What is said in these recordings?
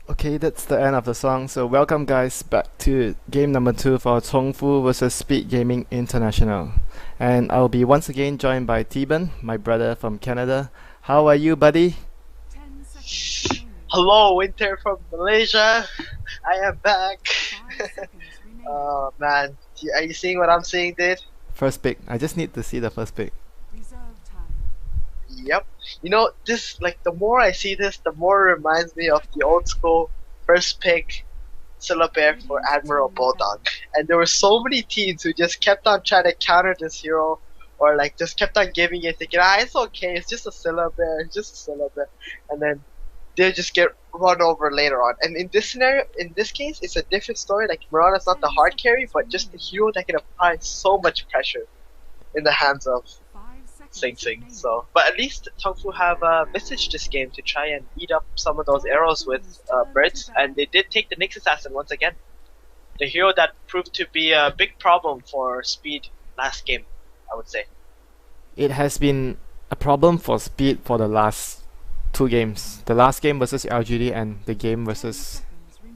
Okay, that's the end of the song. So welcome guys back to game number 2 for Tongfu versus Speed Gaming International. And I'll be once again joined by Teban, my brother from Canada. How are you, buddy? Hello, Winter from Malaysia. I am back. Oh man, are you seeing what I'm seeing, dude? First pick. I just need to see the first pick. Yep. You know, this the more I see this, the more it reminds me of the old school first pick Syllabaire for Admiral Bulldog. And there were so many teams who just kept on trying to counter this hero, or just kept on giving it, thinking, it's okay, it's just a Syllabaire, it's just a Syllabaire, and then they'll just get run over later on. And in this scenario, in this case, it's a different story. Like, Mirana's not the hard carry, but just the hero that can apply so much pressure in the hands of Sing Sing. So, but at least Tongfu have messaged this game to try and eat up some of those arrows with birds, and they did take the Nyx Assassin once again. The hero that proved to be a big problem for Speed last game, I would say. It has been a problem for Speed for the last 2 games. The last game versus LGD and the game versus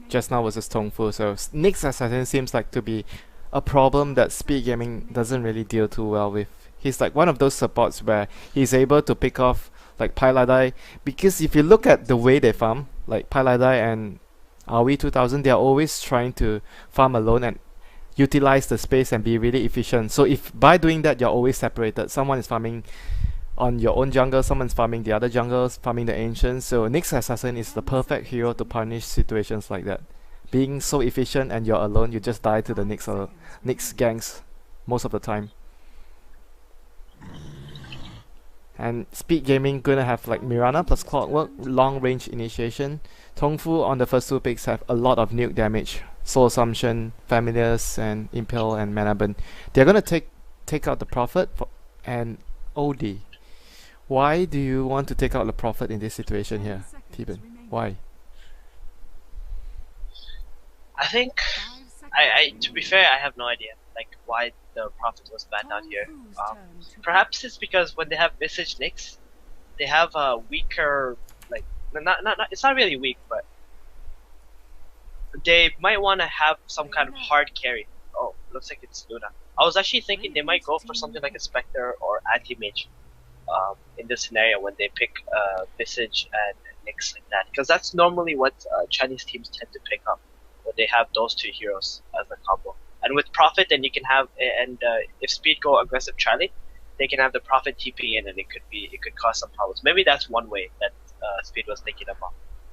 just now versus Tongfu. So Nyx Assassin seems like to be a problem that Speed Gaming doesn't really deal too well with. He's like one of those supports where he's able to pick off like Pailadai, because if you look at the way they farm, like Pailadai and Aoi 2000, they are always trying to farm alone and utilize the space and be really efficient. So if by doing that you're always separated, someone is farming on your own jungle, someone's farming the other jungles, farming the ancients. So Nyx Assassin is the perfect hero to punish situations like that. Being so efficient and you're alone, you just die to the Nyx ganks most of the time. And Speed Gaming gonna have like Mirana plus Clockwork, long range initiation. Tongfu on the first 2 picks have a lot of nuke damage, Soul Assumption, Familiars, and Impale and Mana Burn. They're gonna take out the Prophet and OD. Why do you want to take out the Prophet in this situation here, Teban? Why? I think, I to be fair, I have no idea why the Prophet was banned out here. Perhaps it's because when they have Visage Nyx, they have a weaker, not it's not really weak, but they might want to have some kind of hard carry. Oh, looks like it's Luna. I was actually thinking they might go for something like a Spectre or Anti-Mage in this scenario when they pick Visage and Nyx like that, because that's normally what Chinese teams tend to pick up when they have those 2 heroes as a combo. And with Prophet, then you can have, if Speed go aggressive Charlie, they can have the Prophet TP in, and it could cause some problems. Maybe that's one way that Speed was thinking about,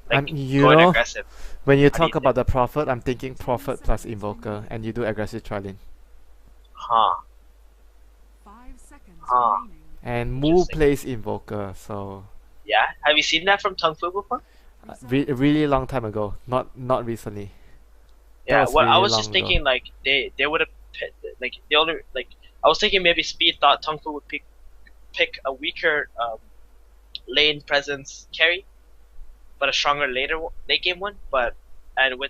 going aggressive. When you talk about the Prophet, I'm thinking Prophet plus Invoker, and you do aggressive Charlie. Huh. And Mu plays Invoker, so yeah. Have you seen that from Tongfu before? Really long time ago, not recently. Yeah, well, really I was just thinking ago. they would have the only I was thinking maybe Speed thought Tongfu would pick a weaker lane presence carry, but a stronger late game one. And with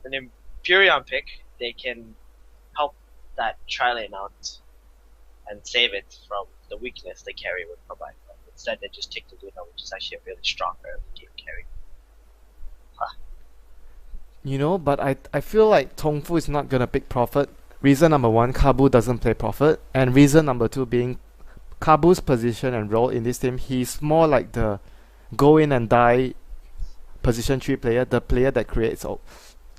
an Imperion pick, they can help that tri-lane out and save it from the weakness the carry would provide. But instead, they just take the Luna, which is actually a really strong early game carry. But I feel like Tongfu is not gonna pick Prophet. Reason number 1, Kabu doesn't play Prophet, and reason number 2 being Kabu's position and role in this team. He's more like the go in and die position 3 player, the player that creates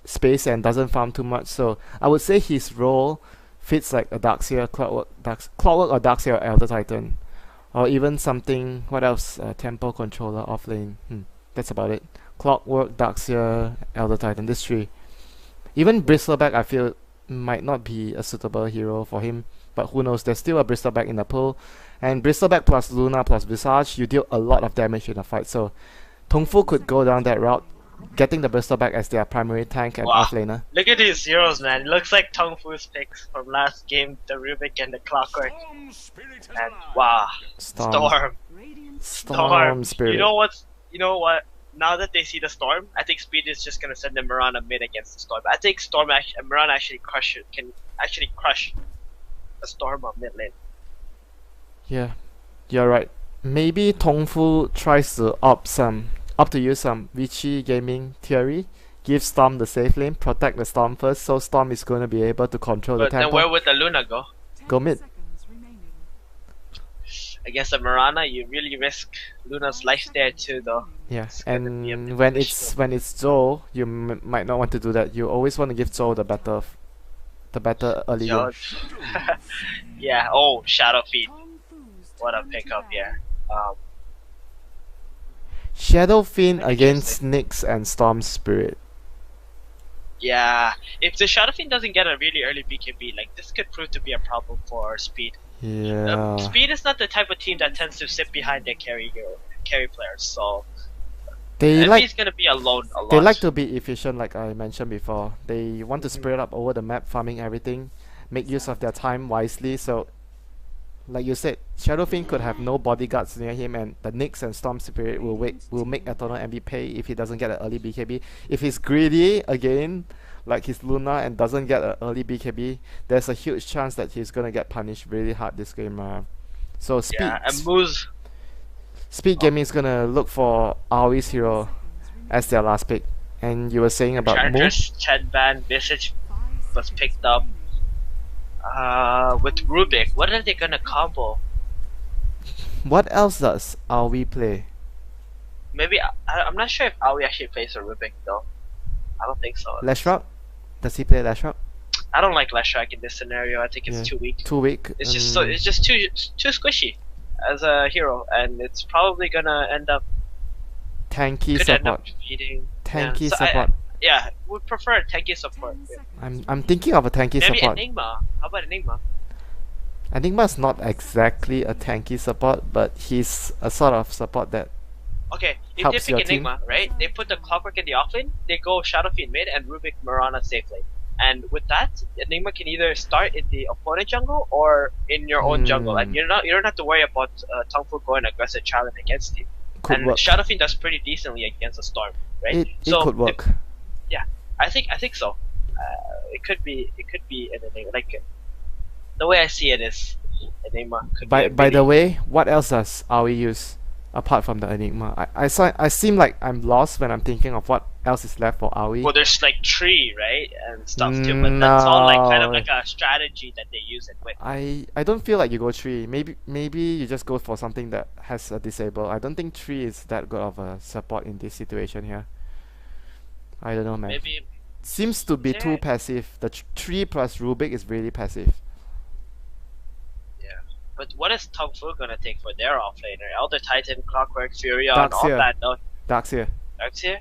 space and doesn't farm too much. So I would say his role fits like a Darkseer, Clockwork or Darkseer or Elder Titan, or even something. What else? Tempo Controller off lane. That's about it. Clockwork, Darkseer, Elder Titan, this 3. Even Bristleback I feel might not be a suitable hero for him, but who knows, there's still a Bristleback in the pool, and Bristleback plus Luna plus Visage, you deal a lot of damage in a fight, so Tongfu could go down that route, getting the Bristleback as their primary tank and offlaner. Look at these heroes, man. It looks like Tongfu's picks from last game, the Rubik and the Clockwork. And wow, Storm. Spirit. You know what? Now that they see the Storm, I think Speed is just gonna send the Mirana mid against the Storm. I think Mirana actually can actually crush a Storm on mid lane. Yeah, you're right. Maybe Tongfu tries to opt some Up to you, some Vichy gaming theory. Give Storm the safe lane, protect the Storm first, so Storm is going to be able to control the But then tempo. where would the Luna go? Go mid. Against the Mirana, you really risk Luna's life there too, though. Yeah, It's gonna be a and bit when questionable. it's Zhou, you might not want to do that. You always want to give Zhou the better early game. George. Yeah. Oh, Shadow Feed. What a pickup here. Shadow Fiend against Interesting. Nyx and Storm Spirit. Yeah. If the Shadow Fiend doesn't get a really early BKB, like this could prove to be a problem for Speed. Yeah. Speed is not the type of team that tends to sit behind their carry players, so They Envy's gonna be alone a lot. They like to be efficient, like I mentioned before. They want to spread up over the map, farming everything, make use of their time wisely. So, like you said, Shadowfiend could have no bodyguards near him, and the Nyx and Storm Spirit will make Eternal Envy pay if he doesn't get an early BKB. If he's greedy again, like his Luna, and doesn't get an early BKB, there's a huge chance that he's gonna get punished really hard this game. So Yeah, and Moose. Speed Gaming is gonna look for Aoi's hero as their last pick. And you were saying about Mu? Characters, Chen Ban, Visage was picked up. With Rubik, what are they gonna combo? What else does Aoi play? Maybe I'm not sure if Aoi actually plays a Rubik though. I don't think so. Leshrac? Does he play Leshrac? I don't like Leshrac in this scenario. I think it's Yeah. too weak. Too weak. It's just too squishy as a hero, and it's probably gonna end up tanky could end up support. defeating. Tanky so support. Yeah, would prefer a tanky support. Yeah. I'm thinking of a tanky Maybe support. Enigma. How about Enigma? Enigma's not exactly a tanky support, but he's a sort of support that Okay, if helps they your pick team. Enigma, right? They put the Clockwork in the offlane, they go Shadowfiend mid and Rubik Mirana safe lane. And with that, Enigma can either start in the opponent jungle or in your own jungle, and you don't have to worry about Tongfu going aggressive challenge against you. could And work. Shadowfiend does pretty decently against the Storm, right? It so could work. I think so. It could be an Enigma. Like the way I see it is, Enigma could be. By the way, what else does Aoi use apart from the Enigma? I seem like I'm lost when I'm thinking of what else is left for Aoi. Well, there's like tree, right, and stuff too, but that's all like kind of No. like a strategy that they use it with. I don't feel like you go 3. Maybe you just go for something that has a disable. I don't think 3 is that good of a support in this situation here. I don't know, man. Maybe Seems to be too Yeah. passive. The 3 plus Rubik is really passive. But what is Tongfu gonna take for their offlaner? Elder Titan, Clockwork, Furia, and all Darkseer. that. No, Darkseer. Darkseer?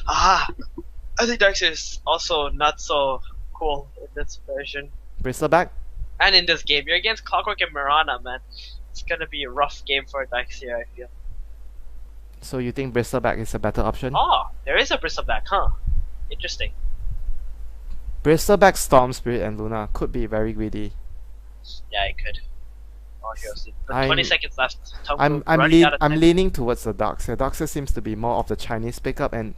I think Darkseer is also not so cool in this version. Bristleback. And in this game, you're against Clockwork and Mirana, man. It's gonna be a rough game for Darkseer, I feel. So you think Bristleback is a better option? Oh, there is a Bristleback, huh? Interesting. Bristleback, Storm Spirit, and Luna could be very greedy. Yeah, it could. All heroes. I'm- 20 seconds left. Tongfu I'm running out of I'm time. leaning towards the Darkseer. Darkseer seems to be more of the Chinese pickup and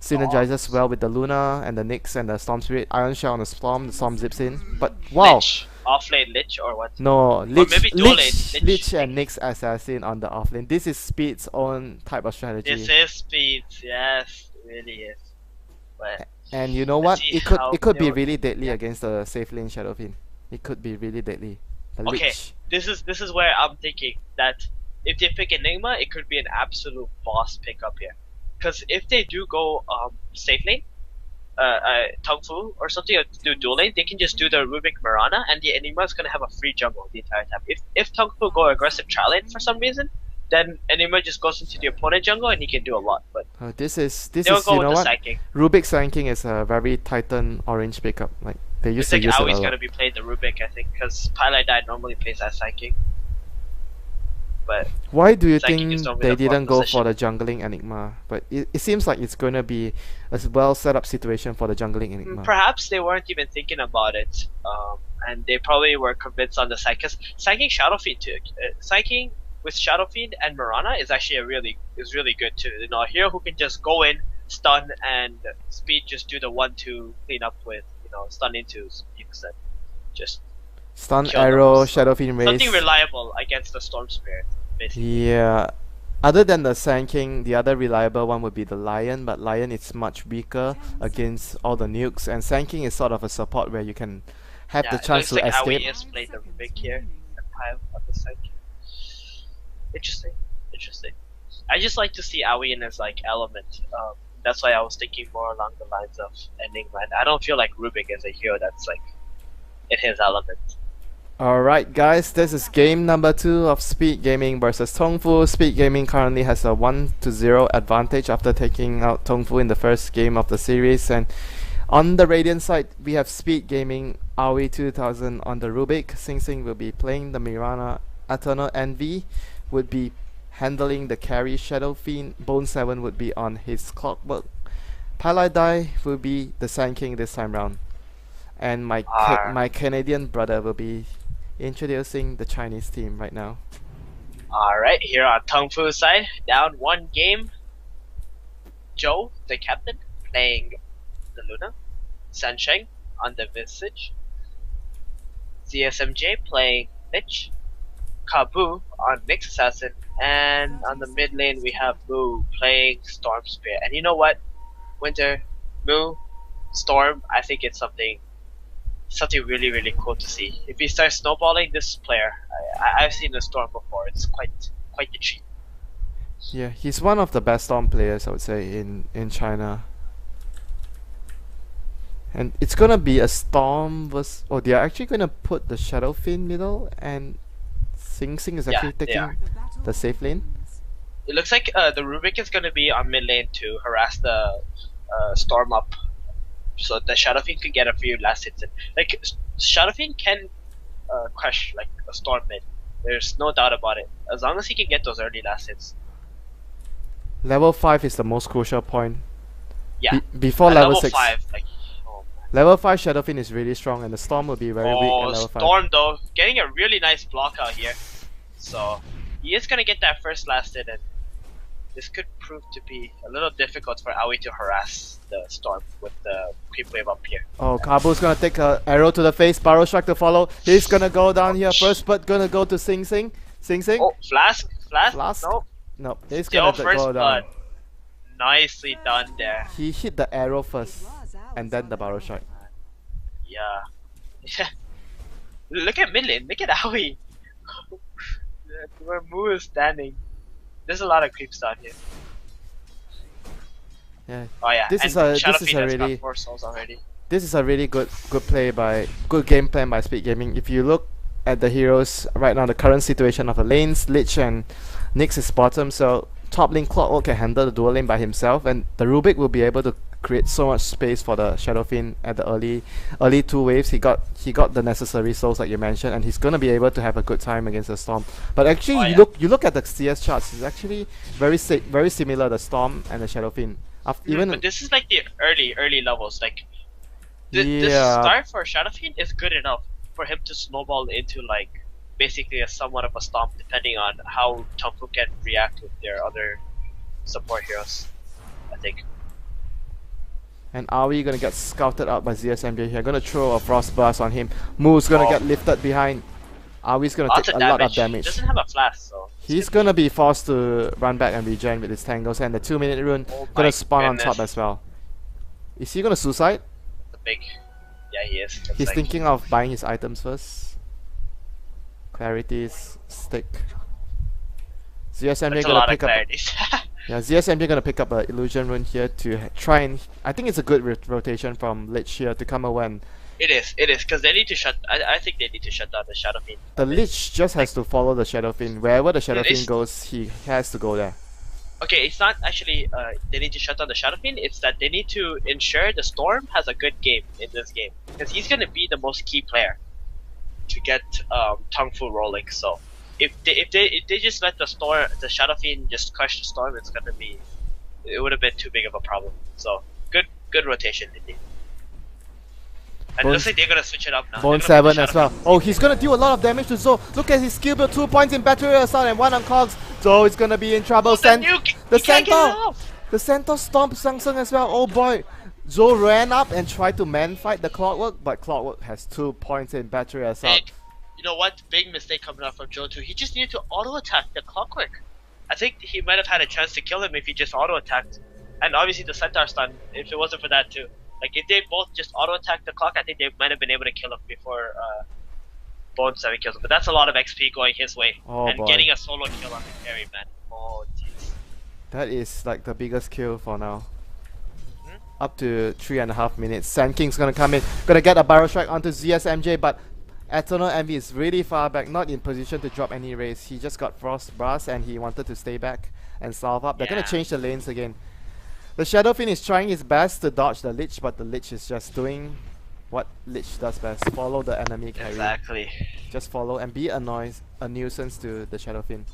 synergizes well with the Luna and the Nyx and the Storm Spirit. Iron Shell on the Storm zips in. But wow, Lich. Offlane Lich or what? no, Lich, maybe dual lane, Lich. Lich and Nyx Assassin on the offlane. This is Speed's own type of strategy. This is speed, yes, it really is. But And you know Let's what? see It could how be they would- really deadly yeah. against the safe lane Shadowfiend. It could be really deadly. The Okay. Lich. this is where I'm thinking that if they pick Enigma, it could be an absolute boss pickup here. Because if they do go safe lane, Tongfu or something, or do dual lane, they can just do the Rubik Mirana, and the Enigma is gonna have a free jungle the entire time. If Tongfu go aggressive challenge for some reason, then Enigma just goes into the opponent jungle and he can do a lot. But This is they'll go you with know the what? psychic. Rubik's ranking is a very Titan orange pickup. Like they used It's to like use it a Aoi's lot. gonna be playing the Rubik, I think, because Pylai Dai normally plays that psychic. But Why do you Psychic think is normally they the front didn't go for position. the jungling Enigma? But it seems like it's going to be a well set up situation for the jungling Enigma. perhaps they weren't even thinking about it, and they probably were convinced on the side. Because psychic Shadowfiend too, psychic with Shadowfiend and Mirana is actually really good too. You know, a hero who can just go in, stun, and speed just do the 1-2 clean up with stun into speaks and just Stun kill them. arrow, Shadowfiend race. something reliable against the Storm Spirit, basically. Yeah, Other than the Sand King, the other reliable one would be the Lion, but Lion is much weaker against all the nukes, and Sand King is sort of a support where you can have Yeah, the it chance looks to like Aoi escape. is played the Rubik here and pile on the side. Interesting, interesting. I just like to see Aoi in his like element. That's why I was thinking more along the lines of ending man. I don't feel like Rubik is a hero that's like in his element. Alright guys, this is game number 2 of Speed Gaming versus Tongfu. Speed Gaming currently has a 1-0 advantage after taking out Tongfu in the first game of the series, and on the Radiant side we have Speed Gaming Aoi 2000 on the Rubik. Sing Sing will be playing the Mirana. Eternal Envy would be handling the carry Shadow Fiend. Bone 7 would be on his Clockwork. Paladai will be the Sand King this time round. And my Canadian brother will be introducing the Chinese team right now. Alright, here on Tongfu side, down 1 game. Joe, the captain, playing the Luna. Sansheng on the Visage. CSMJ playing Lich. Kabu on Nyx Assassin. And on the mid lane we have Moo playing Storm Spear. And you know what? Winter, Moo, Storm, I think it's something really cool to see. If he starts snowballing this player, I've seen the Storm before. It's quite the treat. Yeah, he's one of the best Storm players, I would say, in China. And it's gonna be a Storm versus... Oh, they're actually gonna put the Shadow Fiend middle, and Sing Sing is actually taking the safe lane. It looks like the Rubik is gonna be on mid lane to harass the Storm up, so the Shadow Fiend could get a few last hits in. Like, Shadow Fiend can crush like a Storm mid. There's no doubt about it. As long as he can get those early last hits. Level 5 is the most crucial point. Yeah. Before level 6. 5, like, oh, level 5 Shadow Fiend is really strong, and the Storm will be very weak at level 5. Storm though, getting a really nice block out here. So he is gonna get that first last hit, and this could prove to be a little difficult for Aoi to harass the Storm with the creep wave up here. Oh, Kabu's gonna take an arrow to the face, Barrow Strike to follow. He's gonna go down here first, but gonna go to Sing Sing. Sing Sing. Oh, Flask? Nope. Nope. He's Still gonna first go down. blood. Nicely done there. He hit the arrow first, and then the Barrow Strike. Yeah. Look at mid lane. Look at Aoi. Where Moo is standing. There's a lot of creeps down here. Yeah. Oh yeah. This and is a Shadow this is Fiend a has got really 4 souls already. this is a really good game plan by Speed Gaming. If you look at the heroes right now, the current situation of the lanes, Lich and Nyx is bottom, so top lane Clockwork can handle the dual lane by himself, and the Rubik will be able to create so much space for the Shadow Fiend at the early 2 waves. He got the necessary souls like you mentioned, and he's gonna be able to have a good time against the Storm. But actually, you look at the CS charts, it's actually very similar, the Storm and the Shadow Fiend. But this is like the early levels. Like this start for Shadow Fiend is good enough for him to snowball into like basically a somewhat of a stomp, depending on how Tongfu can react with their other support heroes, I think. And Aoi gonna get scouted out by ZSMJ here. Gonna throw a Frost Blast on him. Moo's gonna get lifted behind. Aoi's gonna take a lot of damage. He doesn't have a flash, so he's gonna be forced to run back and regen with his tangles, and the 2-minute rune gonna spawn on top as well. Is he gonna suicide? Yeah, he is. He's thinking of buying his items first. Clarity's stick. ZSMJ gonna pick up. Yeah, ZSMJ gonna pick up an illusion rune here to try and. I think it's a good rotation from Lich here to come over and. It is, because they need to shut. I think they need to shut down the Shadow Fiend. The Lich just has to follow the Shadow Fiend. Wherever the Shadow Fiend goes, he has to go there. Okay, it's not actually they need to shut down the Shadow Fiend. It's that they need to ensure the Storm has a good game in this game, because he's gonna be the most key player to get Tongfu rolling. So if they just let the Shadow Fiend just crush the Storm, it would have been too big of a problem. So good rotation indeed. And it looks like they're gonna switch it up now. Bone 7 as well. Oh, he's gonna deal a lot of damage to Zoe. Look at his skill build, 2 points in battery assault and 1 on cogs. Zoe is gonna be in trouble. The Centaur stomped Sang Sung as well. Oh boy. Zoe ran up and tried to man fight the Clockwork, but Clockwork has 2 points in battery assault. You know what? Big mistake coming out from Joe too. He just needed to auto attack the Clockwork. I think he might have had a chance to kill him if he just auto attacked, and obviously the centaur stun if it wasn't for that too. Like if they both just auto attacked the clock, I think they might have been able to kill him before Bone 7 kills him. But that's a lot of XP going his way, Oh and boy. getting a solo kill on the carry, man. Oh jeez. That is like the biggest kill for now. Hmm? Up to 3.5 minutes. Sand King's gonna come in, gonna get a barrel strike onto ZSMJ, but Eternal Envy is really far back, not in position to drop any race. He just got Frost Brass and he wanted to stay back and salve up. They're gonna Yeah. change the lanes again. The Shadowfin is trying his best to dodge the Lich, but the Lich is just doing what Lich does best. Follow the enemy carry. Exactly. Just follow and be a nuisance to the Shadowfin.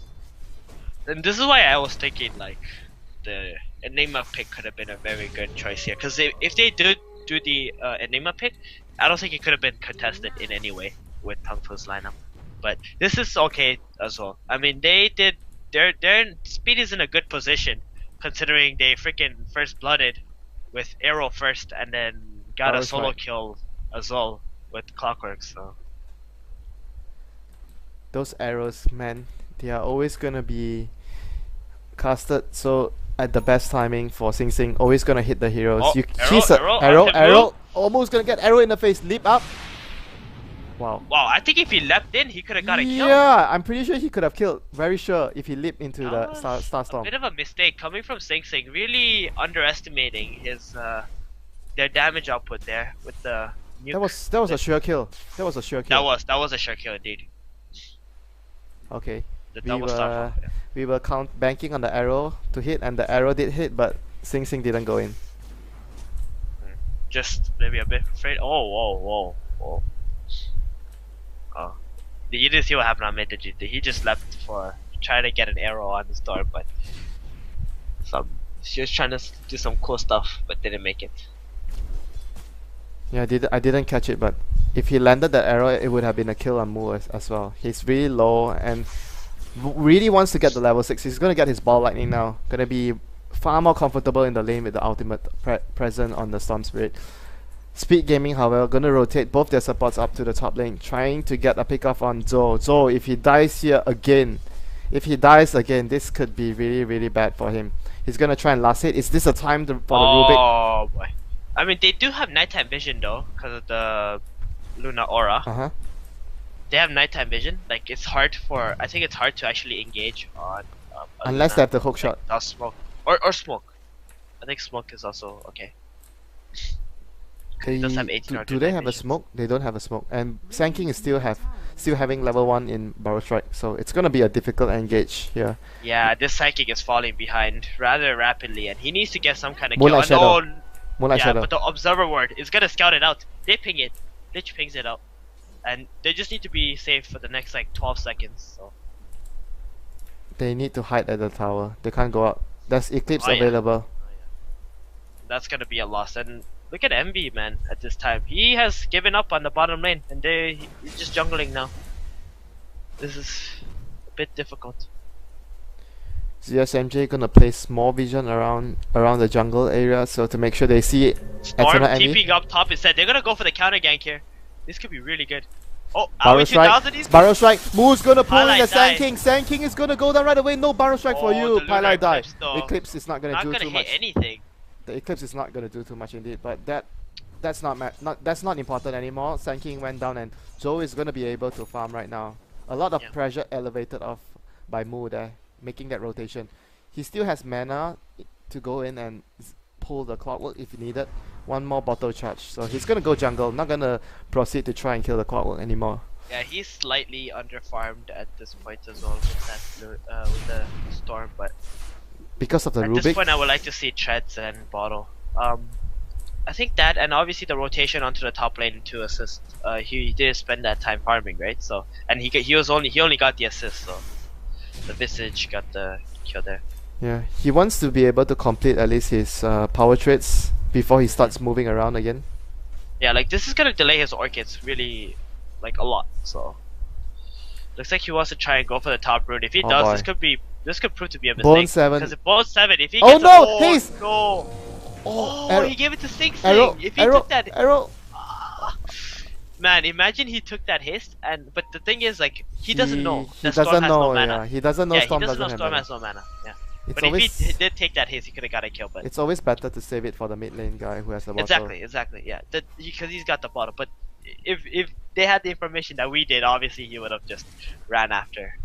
And this is why I was thinking like the Enigma pick could have been a very good choice here. Because if they did do the Enigma pick, I don't think it could have been contested in any way with Tongfu's lineup. But this is okay as well. I mean, they did their speed is in a good position considering they freaking first blooded with arrow first and then got That a was solo right. kill as well with Clockwork. So Those arrows, man, they are always gonna be casted so at the best timing for Sing Sing. Always gonna hit the heroes. Oh, He's a arrow, arrow. Almost gonna get arrow in the face. Leap up. Wow. wow, I think if he leapt in, he could have got a kill. Yeah, I'm pretty sure he could have killed. Very sure if he leaped into That the was star a storm. bit of a mistake coming from Sing Sing, really underestimating his their damage output there with the nuke. That was a sure kill. That was a sure kill. that was a sure kill indeed. Okay. The We double were star. we were banking on the arrow to hit, and the arrow did hit, but Sing Sing didn't go in. Just maybe a bit afraid. Oh, whoa. Oh. You didn't see what happened on mid, did you? He just left for trying to get an arrow on the storm, but she was trying to do some cool stuff, but didn't make it. Yeah, I didn't catch it, but if he landed that arrow, it would have been a kill on Mu as well. He's really low and really wants to get the level 6. He's gonna get his ball lightning now. Gonna be far more comfortable in the lane with the ultimate present on the Storm Spirit. Speed Gaming, however, gonna rotate both their supports up to the top lane, trying to get a pick off on Zhou. Zhou, if he dies here again, this could be really, really bad for him. He's gonna try and last hit. Is this a time for the Rubik? Oh boy. I mean, they do have nighttime vision though, because of the Luna Aura. Uh-huh. They have nighttime vision. Like I think it's hard to actually engage on. Unless they have the hook shot. Like, smoke or smoke. I think smoke is also okay. It does have 1800 do they have a vision. smoke? They don't have a smoke. And Sand King is still having level 1 in Barrow Strike, so it's gonna be a difficult engage here. Yeah, this psychic is falling behind rather rapidly, and he needs to get some kind of Moonlight kill. Shadow. And Moonlight yeah, Shadow. but the observer ward is gonna scout it out. They ping it. Lich pings it out, and they just need to be safe for the next like 12 seconds. So They need to hide at the tower. They can't go out. There's Eclipse Oh, yeah. available. that's gonna be a loss. And look at Envy, man. At this time, he has given up on the bottom lane, and he's just jungling now. This is a bit difficult. ZSMJ gonna place small vision around the jungle area, so to make sure they see Storm Eternal Envy. TPing up top instead. They're gonna go for the counter gank here. This could be really good. Oh, Barrow Aoi Strike. 2000 is Barrow Strike. Moo's gonna pull in Pylai the Sand died. King. Sand King is gonna go down right away. No Barrow Strike for Oh, you. the lunar Pylai died. eclipse, though. Eclipse is not gonna not do gonna too hit much. anything. The Eclipse is not gonna do too much indeed, but that's not important anymore. Sand King went down, and Zhou is gonna be able to farm right now. A lot of Yeah. pressure elevated off by Mu there, making that rotation. He still has mana to go in and pull the Clockwork if needed. One more bottle charge, so he's gonna go jungle. Not gonna proceed to try and kill the Clockwork anymore. Yeah, he's slightly underfarmed at this point as well with the storm, but Because of the at Rubik. this point I would like to see treads and bottle. I think that, and obviously the rotation onto the top lane to assist. He did spend that time farming, right? So, and he only got the assist, so the Visage got the kill there. Yeah, he wants to be able to complete at least his power trades before he starts moving around again. Yeah, like this is gonna delay his orchids really, like a lot. So, looks like he wants to try and go for the top rune. If he Oh does, boy. this could prove to be a Bone mistake. 7. Because if Bone 7, if he Oh gets no! a, Haste! no! Oh, Oh, he gave it to Sing Sing. arrow! If he Arrow! took that, Arrow! Man, imagine he took that haste, but the thing is, like, he doesn't know He that Storm doesn't has know. no mana. Yeah, he doesn't know Yeah, Storm he doesn't know have Storm mana. has no mana. Yeah. It's But always if he did take that haste, he could have got a kill. But it's always better to save it for the mid lane guy who has the bottle. exactly, yeah. Because he's got the bottle. But if they had the information that we did, obviously he would have just ran after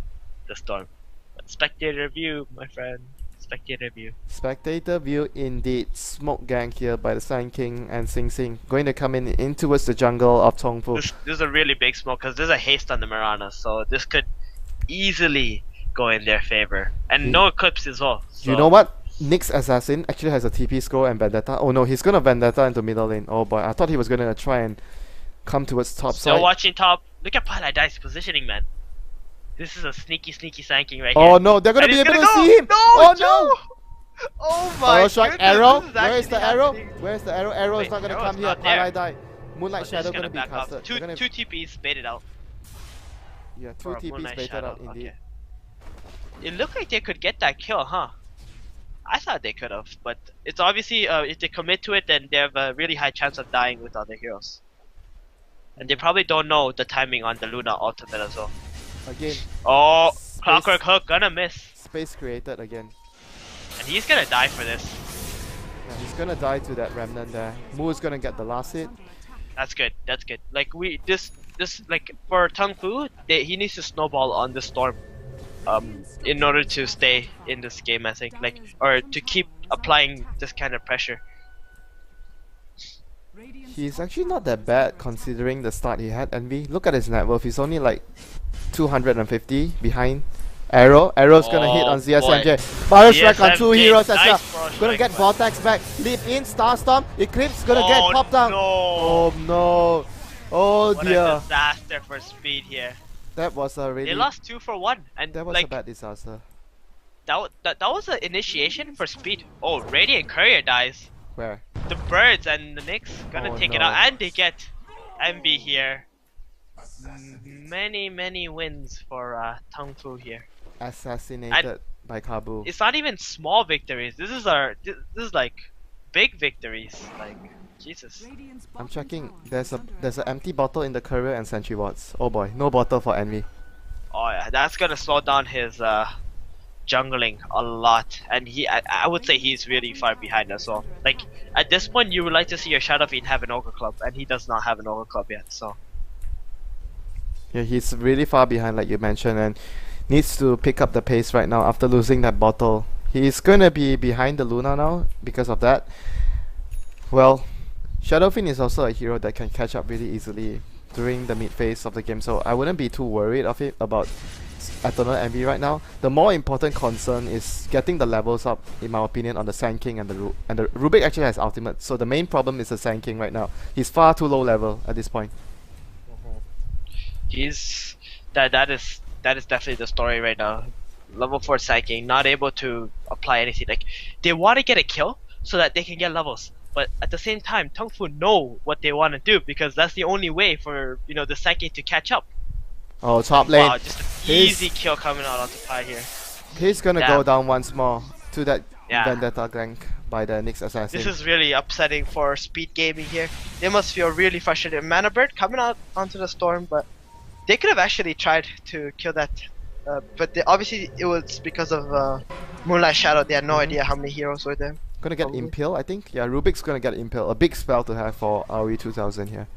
the Storm. But spectator view, my friend. Spectator view. Spectator view indeed. Smoke gang here by the Sand King and Sing Sing going to come in towards the jungle of Tongfu. This is a really big smoke because there's a haste on the Mirana, so this could easily go in their favor. And no eclipse as well. So. You know what? Nyx Assassin actually has a TP scroll and Vendetta. Oh no, he's gonna Vendetta into middle lane. Oh boy, I thought he was gonna try and come towards top Still side. watching top. Look at Paladai's positioning, man. This is a sneaky Sand King right Oh here. no, they're gonna And be he's able to gonna go! see him! No, Oh Joe! no! Oh my Arrow strike, goodness, arrow! this is Where is the actually arrow? happening. Where's the arrow? Arrow is Wait, not gonna arrow's come here. not there. Paladai. Moonlight So they're Shadow just gonna be back off. casted. Two They're gonna- TPs baited out. Yeah, two For a TPs Moonlight baited Shadow. out indeed. Okay. It looked like they could get that kill, huh? I thought they could have, but it's obviously if they commit to it, then they have a really high chance of dying with other heroes. And they probably don't know the timing on the Luna ultimate as well. Again, Oh, Space- Clockwork Hook gonna miss, space created again. and he's gonna die for this. Yeah, he's gonna die to that remnant there. Moo's gonna get the last hit. That's good. That's good. Like this like for Tongfu, he needs to snowball on the Storm, in order to stay in this game. I think, like, or to keep applying this kind of pressure. He's actually not that bad considering the start he had. Envy, look at his net worth. He's only like 250 behind. Arrow's gonna hit on ZSMJ. Barrow strike on two ZSMJ, heroes as nice well. Barrow Gonna strike, get but- Vortex back. Leap in, Starstorm, Eclipse gonna get popped down. No. Oh no. Oh What a dear. disaster for speed here. That was a really They lost 2 for 1, and that was like a bad disaster. that was an initiation for speed. Oh, Radiant Courier dies. Where? The birds and the Knicks gonna Oh, take it no. out, and they get MB here. Many wins for Tongfu here. Assassinated by Kabu. It's not even small victories. This is like big victories. Like Jesus. I'm checking. There's an empty bottle in the courier and sentry wards. Oh boy, no bottle for Envy. Oh yeah, that's gonna slow down his jungling a lot, and I would say he's really far behind as well. Like at this point, you would like to see your Shadow Fiend have an Ogre Club, and he does not have an Ogre Club yet. So Yeah, he's really far behind, like you mentioned, and needs to pick up the pace right now after losing that bottle. He's gonna be behind the Luna now because of that. Well, Shadowfiend is also a hero that can catch up really easily during the mid phase of the game, so I wouldn't be too worried of it about Eternal Envy right now. The more important concern is getting the levels up, in my opinion, on the Sand King and the Rubik actually has ultimate. So the main problem is the Sand King right now. He's far too low level at this point. he's that is definitely the story right now. Level 4 Psychic, not able to apply anything. Like they want to get a kill so that they can get levels, but at the same time, Tongfu know what they want to do because that's the only way for the Psychic to catch up. Oh, top lane. Wow, just an easy kill coming out onto Pi here. He's gonna Damn. go down once more to that Yeah. Vendetta gank by the Nyx Assassin. This is really upsetting for Speed Gaming here. They must feel really frustrated. Mana Bird coming out onto the Storm, but they could have actually tried to kill that. But obviously it was because of Moonlight Shadow. They had no idea how many heroes were there. Gonna get Probably. Impale, I think. Yeah, Rubik's gonna get Impale. A big spell to have for RE 2000 here.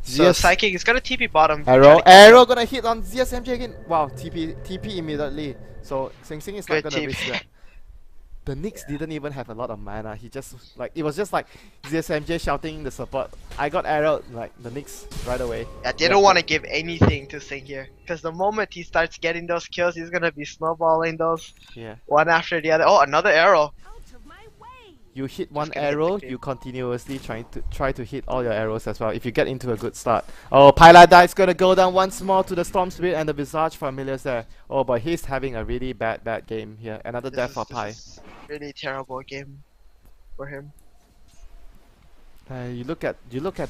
So ZS Psychic is gonna TP bottom. Arrow. try to- Arrow gonna hit on ZSMJ again. Wow, TP immediately. So Sing Sing is not Good gonna TP. risk that. The Nyx didn't even have a lot of mana. He just it was just like ZSMJ shouting the support. I got arrowed like the Nyx right away. Yeah, they don't want to give anything to Sing here, because the moment he starts getting those kills, he's gonna be snowballing those Yeah. one after the other. Oh, another arrow. You hit one gonna hit the arrow, creep. you continuously try to hit all your arrows as well if you get into a good start. Oh, Paladai's gonna go down once more to the Storm Spirit and the Visage Familiars there. Oh, but he's having a really bad game here. Another death for Pi. This is really terrible game for him. You look at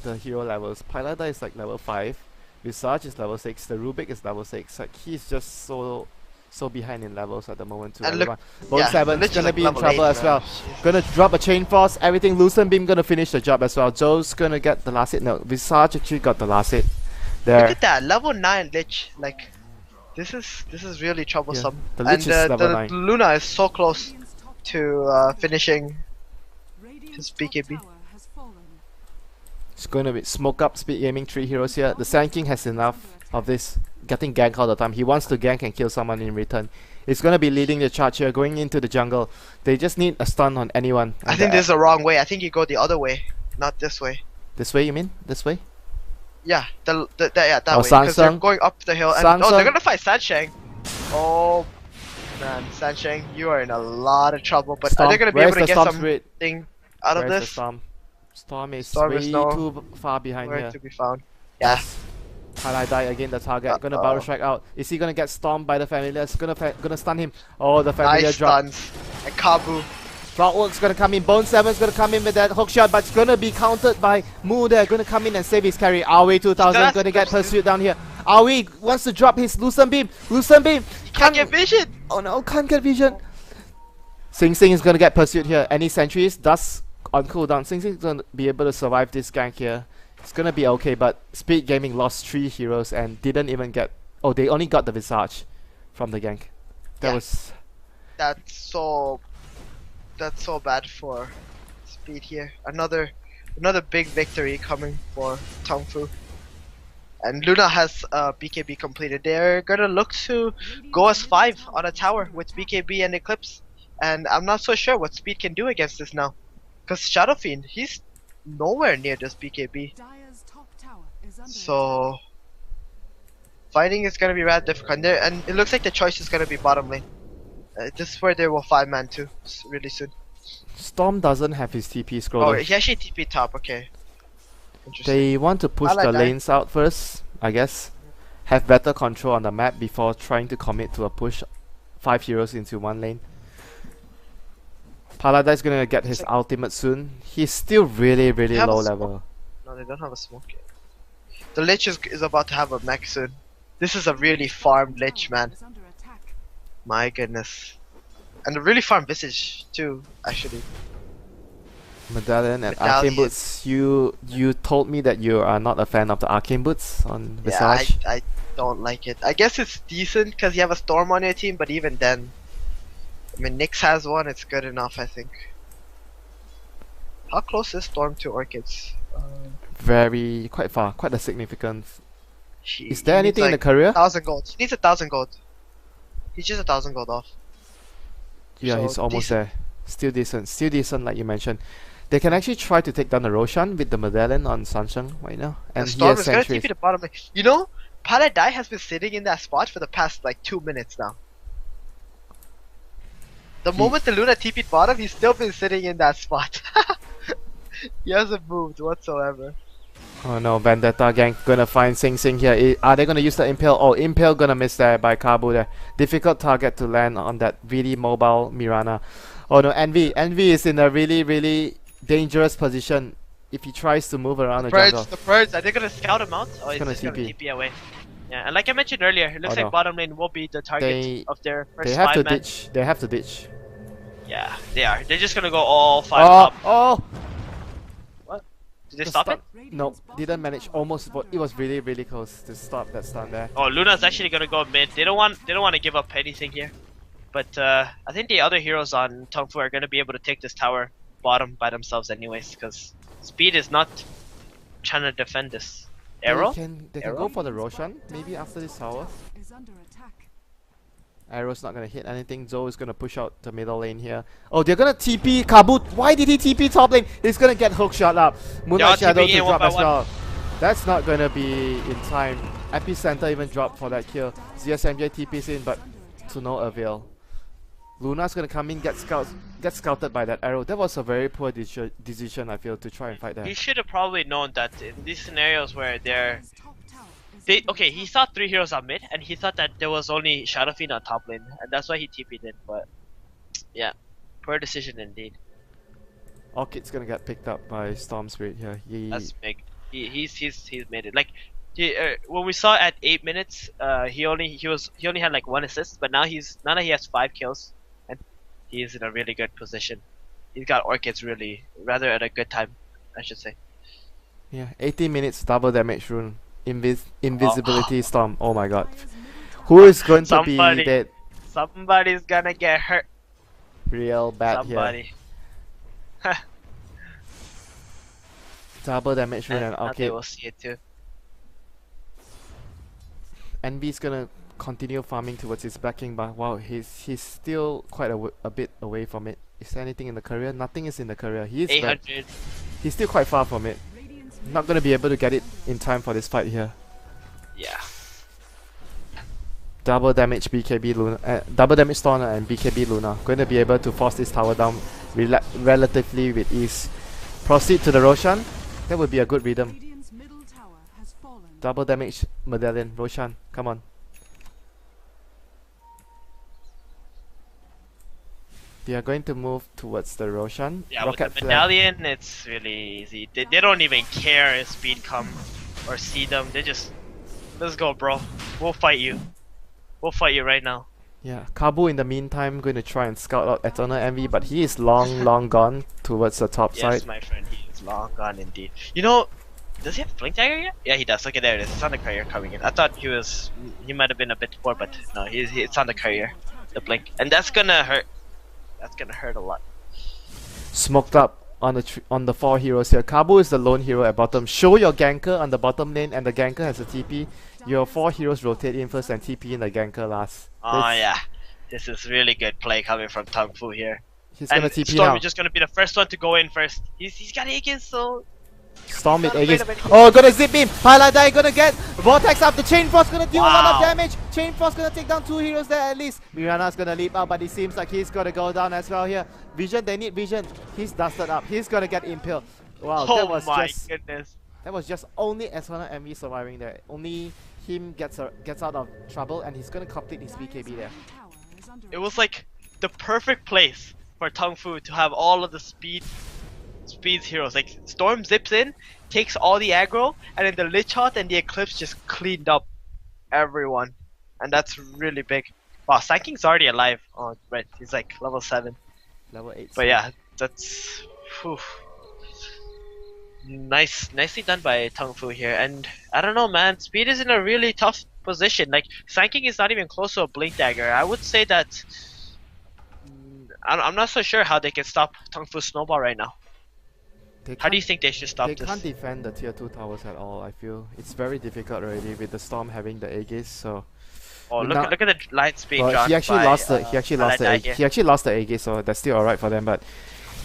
the hero levels. Paladai is like level 5, Visage is level 6, the Rubik is level 6. Like he's just so so behind in levels at the moment too. And look, Bone yeah, the 7's Lich is gonna like be in level trouble 8 as now. well. Jeez. Gonna drop a Chain Force, everything. Lucent Beam gonna finish the job as well. Joe's gonna get the last hit. No, Visage actually got the last hit. There. Look at that, level 9 Lich. Like, this is really troublesome. the Lich is level the 9. Luna is so close to finishing his BKB. It's gonna be smoke up speed gaming 3 heroes here. The Sand King has enough of this getting gank all the time. He wants to gank and kill someone in return. It's gonna be leading the charge here, going into the jungle. They just need a stun on anyone. I think this is the wrong way. I think you go the other way, not this way. This way, you mean? This way? Yeah, that way. Because they're Sansang. going up the hill. And, Sansang. they're gonna fight Sansheng. Oh man, Sansheng, you are in a lot of trouble. But are they gonna be Where's able to the get Storm something Spirit? out of Where's the this? Storm? Storm is Storm way is no- too far behind Where here. to be found? Yeah. Highlight die again, the target. Gonna Uh-oh. Battle Strike out. Is he gonna get stormed by the Familiar? It's gonna stun him. Oh, the Familiar Nice drop. stuns. And Kabu. Clockwork's gonna come in. Bone 7's gonna come in with that hook shot, but it's gonna be countered by Mu there. Gonna come in and save his carry. Aoi 2000 That's gonna get close, pursued down here. Aoi wants to drop his Lucent Beam. Lucent Beam! Can't get vision! Oh no, can't get vision. Sing Sing is gonna get pursued here. Any sentries? Dust on cooldown. Sing Sing's gonna be able to survive this gank here. It's gonna be okay, but Speed Gaming lost 3 heroes and didn't even get. Oh, they only got the Visage from the gank. That Yeah. was. That's so bad for Speed here. Another big victory coming for Tongfu. And Luna has BKB completed. They're gonna look to go as 5 on a tower with BKB and Eclipse. And I'm not so sure what Speed can do against this now. Because Shadow Fiend, he's nowhere near this BKB. So fighting is gonna be rather difficult. And it looks like the choice is gonna be bottom lane. This is where they will 5-man too, really soon. Storm doesn't have his TP Oh, scroller. he actually TP top, okay. Interesting. They want to push I like the that. lanes out first, I guess. Have better control on the map before trying to commit to a push 5 heroes into one lane. Paladin's gonna get his ultimate soon. He's still really have a low smoke? level. No, they don't have a smoke yet. The Lich is about to have a mech soon. This is a really farmed Lich, man. My goodness. And a really farmed Visage too, actually. Medallion and Medallion. Arcane Boots. You told me that you are not a fan of the Arcane Boots on Yeah, Visage. I don't like it. I guess it's decent because you have a Storm on your team, but even then, I mean, Nyx has one, it's good enough, I think. How close is Storm to Orchids? Very quite far, quite a significant. He Is there needs anything in the like career? 1,000 gold. He needs 1,000 gold. He's just 1,000 gold off. Yeah, So he's almost decent. there. Still decent, like you mentioned. They can actually try to take down the Roshan with the Medallion on Sansheng right now, and The he Storm has is gonna sentries. TP the bottom lane. You know, Paladai has been sitting in that spot for the past like 2 minutes now. The He- moment the Luna TP'd bottom, he's still been sitting in that spot. He hasn't moved whatsoever. Oh no, Vendetta gang gonna find Sing Sing here. Are they gonna use the Impale? Oh, Impale gonna miss there by Kabu there. Difficult target to land on that really mobile Mirana. Oh no, Envy is in a really dangerous position if he tries to move around the jungle. The birds, are they gonna scout him out? Or is gonna he gonna TP. TP away? Yeah, and like I mentioned earlier, it looks Oh, like no. bottom lane will be the target They- of their They first have to 5-man. ditch. They have to ditch. Yeah, they are. They're just gonna go all 5 Oh, up. oh! Did they The stop stun- it? No, didn't manage. Almost, but it was really close to stop that stun there. Oh, Luna's actually gonna go mid. They don't want to give up anything here. But I think the other heroes on Tongfu are gonna be able to take this tower bottom by themselves anyways, because Speed is not trying to defend this. Arrow? They can Arrow? go for the Roshan maybe after this tower. Arrow's not gonna hit anything. Zoe is gonna push out the middle lane here. Oh, they're gonna TP Kabut. Why did he TP top lane? He's gonna get hook shot up. Moonlight They are Shadow TPing to in one drop by as one. well. That's not gonna be in time. Epicenter even dropped for that kill. ZSMJ TP's in, but to no avail. Luna's gonna come in, get scouted by that arrow. That was a very poor decision, I feel, to try and fight that. He should have probably known that in these scenarios where he saw 3 heroes on mid, and he thought that there was only Shadow Fiend on top lane, and that's why he TP'd in. But yeah, poor decision indeed. Orchid's gonna get picked up by Storm Spirit here. That's big. He's made it. Like When we saw at 8 minutes, he only had like 1 assist, but now that he has 5 kills, and he is in a really good position. He's got orchids really rather at a good time, I should say. Yeah, 18 minutes double damage rune. Invisibility storm. Oh my god. Who is going to be Somebody- dead? Somebody's gonna get hurt. Real bad here. Somebody. Double damage rune and Now they okay. will see it too. Envy's gonna continue farming towards his backing, but wow, he's still quite a bit away from it. Is there anything in the career? Nothing is in the career. He's 800. he's still quite far from it. Not gonna be able to get it in time for this fight here. Yeah. Double damage BKB Luna, double damage Stormer and BKB Luna. Going to be able to force this tower down relatively with ease. Proceed to the Roshan. That would be a good rhythm. Radiant's middle tower has fallen. Double damage Medallion. Roshan, come on. They are going to move towards the Roshan. Yeah, Rocket with the Flare. medallion, it's really easy. They don't even care if speed come or see them. They just, let's go, bro. We'll fight you. We'll fight you right now. Yeah, Kabu in the meantime going to try and scout out Eternal Envy, but he is long gone towards the top Yes, side. my friend, he is long gone indeed. You know, does he have Blink Dagger yet? Yeah, he does. Okay, there it is. It's on the courier coming in. I thought he might have been a bit poor, but no, it's on the courier. The Blink. And that's gonna hurt. That's gonna hurt a lot. Smoked up on the 4 heroes here. Kabu is the lone hero at bottom. Show your ganker on the bottom lane, and the ganker has a TP. Your 4 heroes rotate in first and TP in the ganker last. Oh This- yeah, this is really good play coming from Tongfu here. He's And gonna TP Storm now. is just gonna be the first one to go in first. He's got Aegis, so Storm with not afraid Aegis. of anything. Oh, gonna zip beam. Highlight die gonna get Vortex up. The Chain Frost gonna deal a lot of Wow. damage. Chain Frost gonna take down 2 heroes there at least. Mirana's gonna leap out, but it seems like he's gonna go down as well here. Vision, they need Vision. He's dusted up. He's gonna get impaled. Wow, oh that was my just goodness. only Eternal Envy surviving there. Only him gets out of trouble, and he's gonna complete his BKB there. Tower is under It was like the perfect place for Tongfu to have all of the speeds heroes. Like Storm zips in, takes all the aggro, and then the Lich Hot and the Eclipse just cleaned up everyone. And that's really big. Wow, Sanking's already alive. Oh, right, he's like level 7. Level 8. But yeah, that's whew. Nicely done by Tongfu here. And I don't know, man, Speed is in a really tough position. Like Sanking is not even close to a Blink Dagger. I would say that I'm not so sure how they can stop Tongfu's snowball right now. How do you think they should stop They this? can't defend the tier 2 towers at all. I feel it's very difficult already with the Storm having the Aegis. So Oh, Now- look at the lights being well, drawn. he actually by, lost the Paladin here. he actually lost the Aegis, so that's still alright for them. But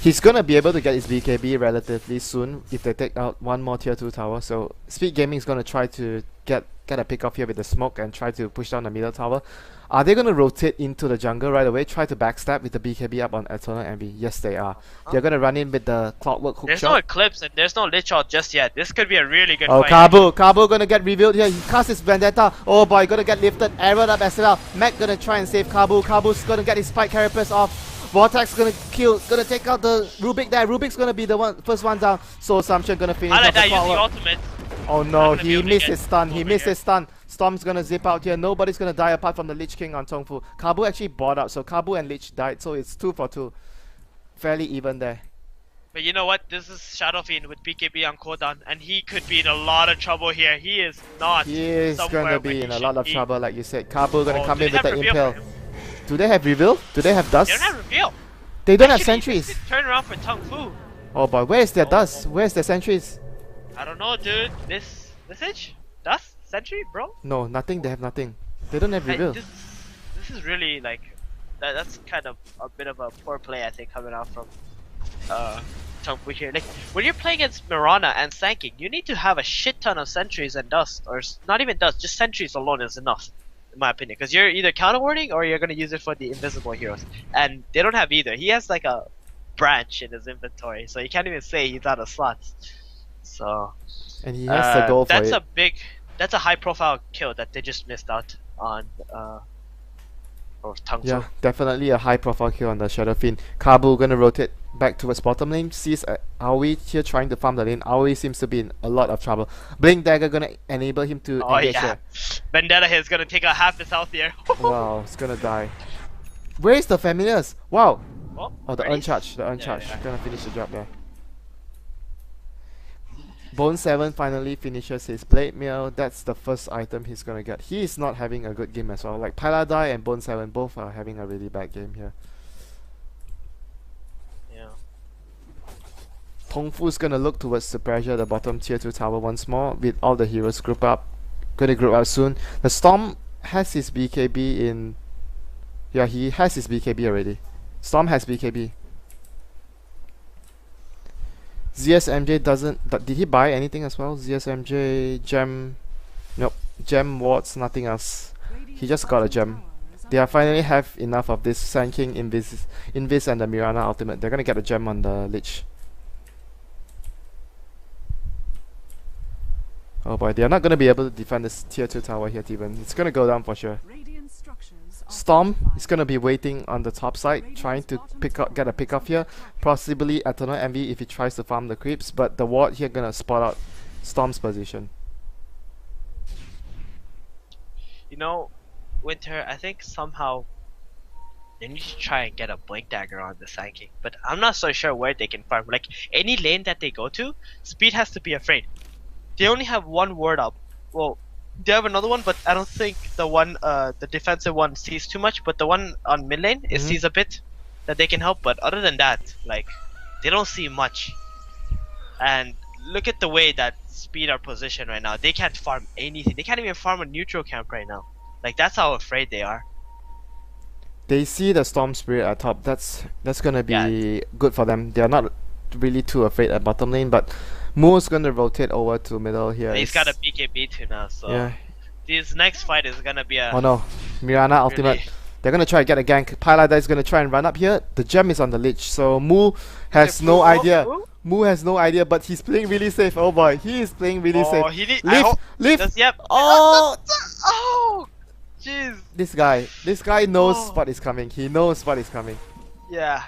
he's gonna be able to get his BKB relatively soon if they take out one more tier 2 tower. So Speed Gaming is gonna try to get a pick off here with the smoke and try to push down the middle tower. Are they gonna rotate into the jungle right away? Try to backstab with the BKB up on Eternal Envy. Yes, they are. They're gonna run in with the Clockwork hook There's no shot. Eclipse and there's no Lich Out just yet. This could be a really good Oh, fight. Kabu gonna get revealed here. He casts his Vendetta. Oh boy, gonna get lifted. Arrowed up as well. Mac gonna try and save Kabu. Kabu's gonna get his Spike Carapace off. Vortex gonna take out the Rubik there. Rubik's gonna be the first one down. Soul Assumption gonna finish off the Paladin using Clockwork. ultimate. Oh Not no, gonna be he able to missed get his stun. He over missed here. his stun. Storm's gonna zip out here. Nobody's gonna die apart from the Lich King on Tongfu. Kabu actually bought out, so Kabu and Lich died. So it's 2 for 2. Fairly even there. But you know what? This is Shadow Fiend with BKB on cooldown, and he could be in a lot of trouble here. He is not. He is somewhere gonna where be he in a should lot of be. trouble, like you said. Kabu gonna Oh, come do in they with the have reveal for impale. him? Do they have reveal? Do they have dust? They don't have reveal. They don't have Actually, sentries. this could turn around for Tongfu. Oh boy, where's their Oh. dust? Where's their sentries? I don't know, dude. This itch? Dust? Sentry, bro? No, nothing. They have nothing. They don't have reveal. This is really like that's kind of a bit of a poor play, I think, coming out from Tongfu here. Like when you're playing against Mirana and Sanking, you need to have a shit ton of sentries and dust, or not even dust, just sentries alone is enough, in my opinion. Because you're either counter warding or you're gonna use it for the invisible heroes, and they don't have either. He has like a branch in his inventory, so you can't even say he's out of slots. So And he has the goal for that's it. that's a high profile kill that they just missed out on for Tongfu. Yeah, definitely a high profile kill on the Shadow Fiend. Kabu gonna rotate back towards bottom lane. Sees Aoi here trying to farm the lane. Aoi seems to be in a lot of trouble. Blink Dagger gonna enable him to Oh engage yeah. here. Vendetta here is gonna take out half his health here. Wow, it's gonna die. Where is the familiars? Wow. Oh, the ready? uncharged. The uncharged. yeah. Gonna finish the job there. Bone 7 finally finishes his Blade Mail. That's the first item he's gonna get. He is not having a good game as well. Like Paladai and Bone 7 both are having a really bad game here. Yeah. Tongfu's gonna look towards the pressure the bottom tier 2 tower once more with all the heroes group up. Gonna group up soon. The Storm has his BKB in... Yeah, he has his BKB already. Storm has BKB. ZSMJ doesn't... Did he buy anything as well? ZSMJ, gem... Nope. Gem, wards, nothing else. He just got a gem. They are finally have enough of this Sand King, Invis and the Mirana ultimate. They're gonna get a gem on the Lich. Oh boy, they are not gonna be able to defend this tier 2 tower here, Steven. It's gonna go down for sure. Storm is gonna be waiting on the top side, trying to get a pick off here. Possibly Eternal Envy if he tries to farm the creeps, but the ward here gonna spot out Storm's position. You know, Winter, I think somehow they need to try and get a Blink Dagger on the Sand King, but I'm not so sure where they can farm. Like, any lane that they go to, Speed has to be afraid. They only have one ward up. Well, they have another one, but I don't think the one, the defensive one sees too much, but the one on mid lane, it sees a bit that they can help, but other than that, like, they don't see much. And look at the way that Speed are positioned right now. They can't farm anything. They can't even farm a neutral camp right now. Like, that's how afraid they are. They see the Storm Spirit at top. That's gonna be good for them. They are not really too afraid at bottom lane, but Moo's gonna rotate over to middle here. He's got a BKB too now, so yeah. This next fight is gonna be a... Oh no, Mirana ultimate. They're gonna try to get a gank. Paladai is gonna try and run up here. The gem is on the Lich, so Moo has no idea. Moo has no idea, but he's playing really safe. Oh boy, he is playing really safe. Lift! Yep. Oh! Oh! Jeez. This guy knows what is coming. He knows what is coming. Yeah,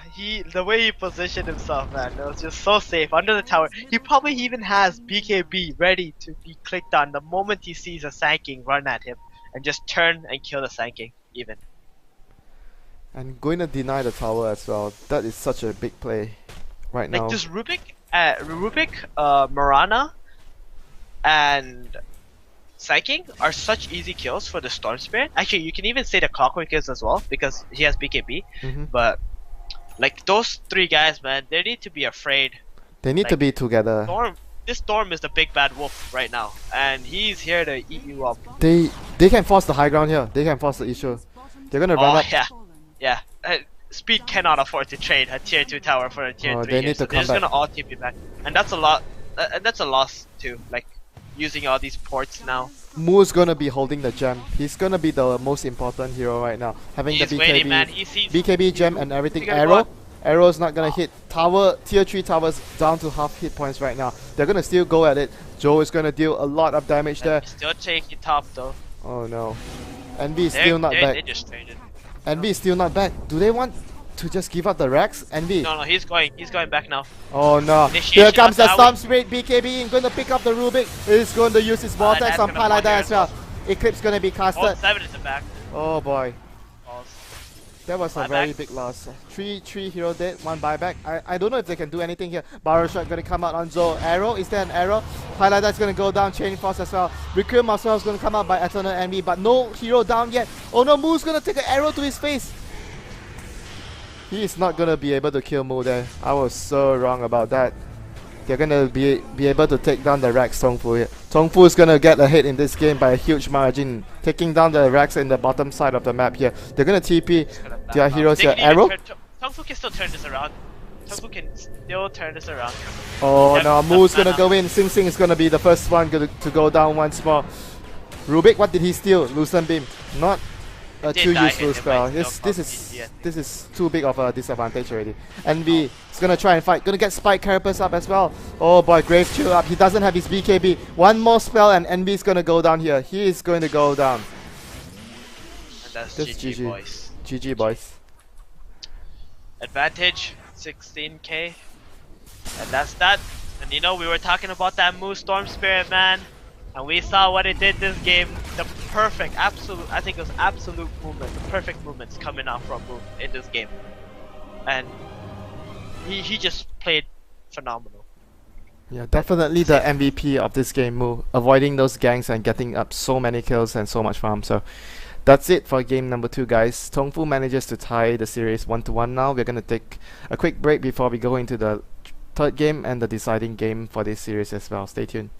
the way he positioned himself, man, it was just so safe under the tower. He probably even has BKB ready to be clicked on the moment he sees a Sand King run at him and just turn and kill the Sand King even. And going to deny the tower as well. That is such a big play right now. Like this Rubik, Marana, and Sand King are such easy kills for the Storm Spirit. Actually, you can even say the Clockwork is as well because he has BKB. But like those three guys, man, they need to be afraid. They need to be together. This Storm is the big bad wolf right now, and he's here to eat you up. They can force the high ground here. They can force the issue. They're gonna run up. Yeah. Speed cannot afford to trade a tier 2 tower for a tier 3. They need to come They're just gonna all TP back, and that's a lot. That's a loss too. Like using all these ports now. Moo's gonna be holding the gem. He's gonna be the most important hero right now. Having the BKB, waiting, man. He sees BKB gem and everything. Arrow. Arrow's not gonna hit. Tier 3 towers down to half hit points right now. They're gonna still go at it. Joe is gonna deal a lot of damage there. Still taking top though. Oh no. Envy is still not back. They just traded. Envy is still not back. Do they want to just give up the Rex? Envy. No, he's going back now. Oh no. Initiation Here comes the on Storm Spirit BKB and going to pick up the Rubik. He's going to use his Vortex on Paladai as well. Eclipse going to be casted. 7 is the back. Oh boy. Balls. That was a very big loss. 3 hero dead, 1 buyback. I don't know if they can do anything here. Barrow shot gonna come out on Zo. Arrow, is there an arrow? Highlighter's gonna go down, Chain Force as well. Recruit Marcel is gonna come out by Eternal Envy, but no hero down yet. Oh no, Moo's gonna take an arrow to his face. He is not gonna be able to kill Moo there. I was so wrong about that. They're gonna be able to take down the Rex Tongfu here. Tongfu is gonna get ahead in this game by a huge margin, taking down the Rex in the bottom side of the map here. They're gonna TP their heroes here. Arrow? Tongfu can still turn this around. Tongfu can still turn this around. Oh no, Moo's gonna go in. Sing Sing is gonna be the first one to go down once more. Rubik, what did he steal? Lucent Beam. Not a too useful spell. This is too big of a disadvantage already. Envy is gonna try and fight. Gonna get Spike Carapace up as well. Oh boy, Grave Chill up. He doesn't have his BKB. One more spell and Envy is gonna go down here. He is going to go down. And that's GG boys. GG boys. Advantage 16k, and that's that. And you know, we were talking about that Moose Storm Spirit, man, and we saw what it did this game. The perfect, absolute, I think it was absolute movement, the perfect movements coming out from Moose in this game, and he just played phenomenal. Yeah, definitely the MVP of this game, Mu, avoiding those ganks and getting up so many kills and so much farm. So that's it for game number 2, guys. Tongfu manages to tie the series 1-1 now. We're gonna take a quick break before we go into the third game and the deciding game for this series as well. Stay tuned.